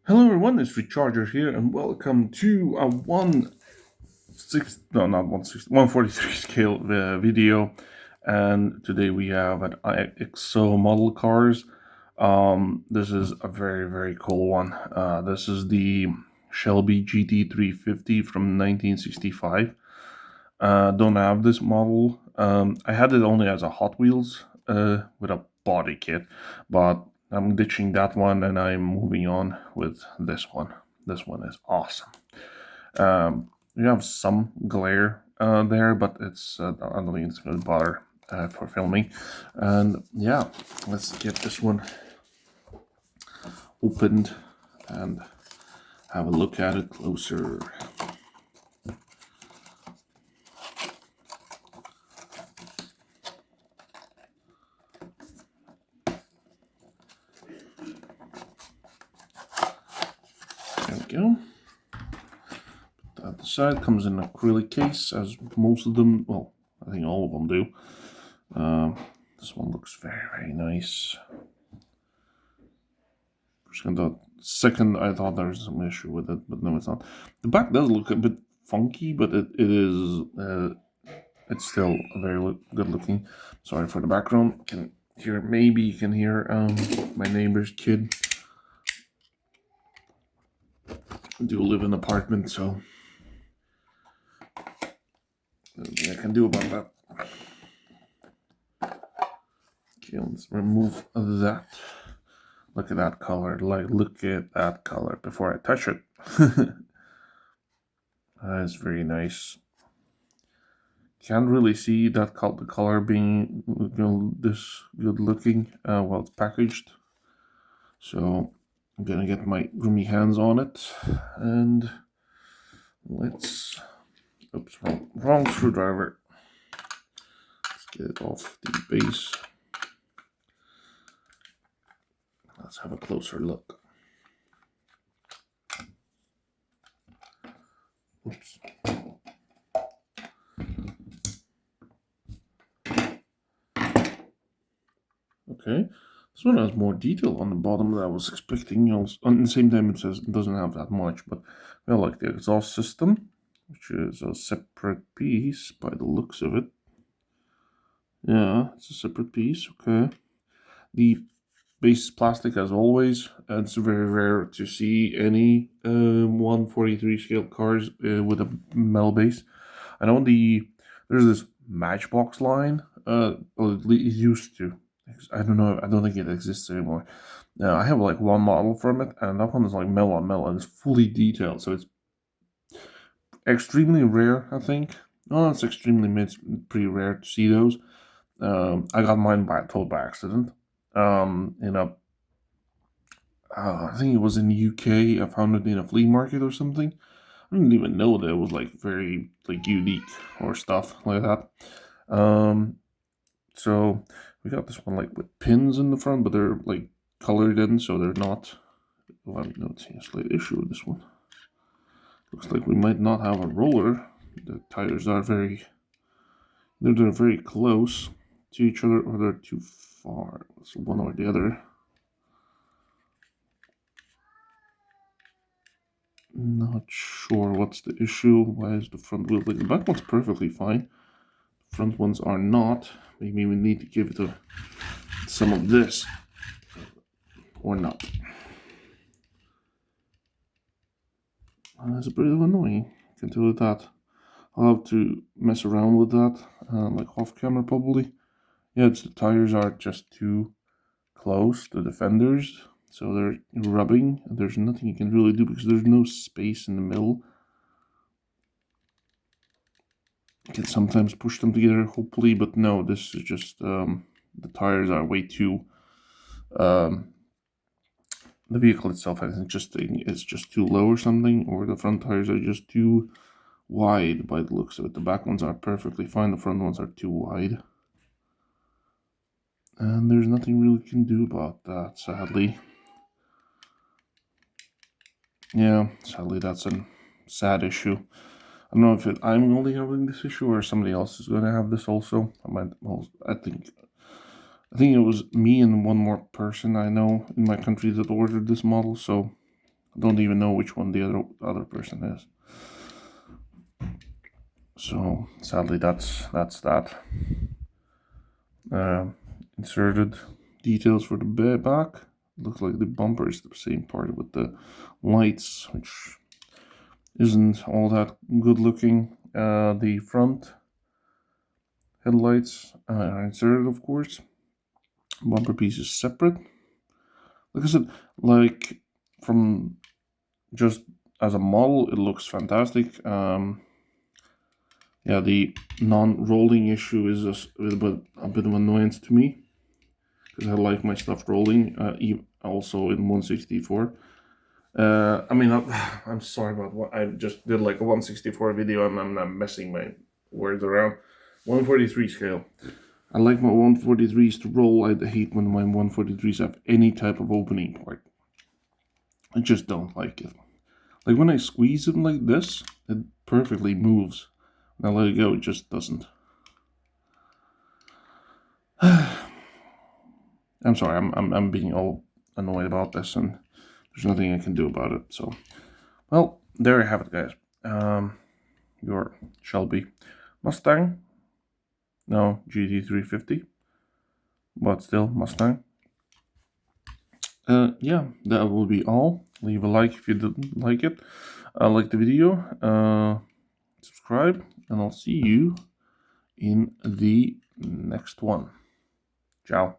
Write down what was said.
Hello everyone, it's Recharger here, and welcome to a 143 scale video. And today we have an IXO model cars. This is a very cool one. This is the Shelby GT350 from 1965. Don't have this model. I had it only as a Hot Wheels with a body kit, but I'm ditching that one and I'm moving on with this one. This one is awesome. You have some glare there, but it's I don't think it's going to bother for filming. And yeah, let's get this one opened and have a look at it closer. There we go. The side comes in an acrylic case, as most of them, well, I think all of them do. This one looks very nice. Second, I thought there was some issue with it, but no, it's not. The back does look a bit funky, but it is it's still very good looking. Sorry for the background. Maybe you can hear my neighbor's kid. I do live in an apartment, so nothing I can do about that. Okay, let's remove that. Look at that color. Look at that color before I touch it. That's very nice. Can't really see that the color being this good looking while it's packaged. So I'm gonna get my groomy hands on it and let's. Oops, wrong screwdriver. Let's get it off the base. Let's have a closer look. Oops. Okay, this one has more detail on the bottom than I was expecting. At the same time, it says it doesn't have that much, but I like the exhaust system, which is a separate piece by the looks of it. Yeah, it's a separate piece. Okay. The base is plastic as always. It's very rare to see any 143 scale cars with a metal base. I know there's this Matchbox line. Well, it used to. I don't know. I don't think it exists anymore. I have like one model from it, and that one is like metal on metal, and it's fully detailed. So it's extremely rare, I think. No, it's pretty rare to see those. I got mine told by accident. In a I think it was in the UK. I found it in a flea market or something. I didn't even know that it was like very like unique or stuff like that. So we got this one like with pins in the front, but they're like colored in, so they're not. Well, I'm noticing a slight issue with this one. Looks like we might not have a roller. The tires are they're very close to each other, or they're too far. It's one or the other. Not sure what's the issue. Why is the front wheel like the back one's perfectly fine? The front ones are not. Maybe we need to give it some of this or not. That's a bit of annoying. I can tell you that. I'll have to mess around with that, like off camera probably. Yeah, the tires are just too close to the fenders, so they're rubbing. There's nothing you can really do because there's no space in the middle. You can sometimes push them together, hopefully, but no, this is just the tires are way too. The vehicle itself, I think, is just too low or something, or the front tires are just too wide by the looks of it. The back ones are perfectly fine. The front ones are too wide. And there's nothing really can do about that, sadly. Yeah, sadly, that's a sad issue. I don't know if I'm only having this issue or somebody else is going to have this also. I think it was me and one more person I know in my country that ordered this model, so I don't even know which one the other person is. So sadly, that's that. Inserted details for the back. Looks like the bumper is the same part with the lights, which isn't all that good looking. The front headlights are inserted, of course. Bumper piece is separate. Like I said, like from just as a model, it looks fantastic. Yeah, the non-rolling issue is a bit of annoyance to me, because I like my stuff rolling, also in 164. I mean, I'm sorry about what I just did, like a 164 video, and I'm not messing my words around. 143 scale. I like my 143s to roll. I hate when my 143s have any type of opening part. I just don't like it. Like when I squeeze it like this, it perfectly moves. When I let it go, it just doesn't. I'm sorry, I'm being all annoyed about this, and there's nothing I can do about it. So, well, there you have it, guys. Your Shelby Mustang. No, GT350, but still Mustang. Yeah, that will be all. Leave a like if you didn't like it. Like the video. Subscribe, and I'll see you in the next one. Ciao.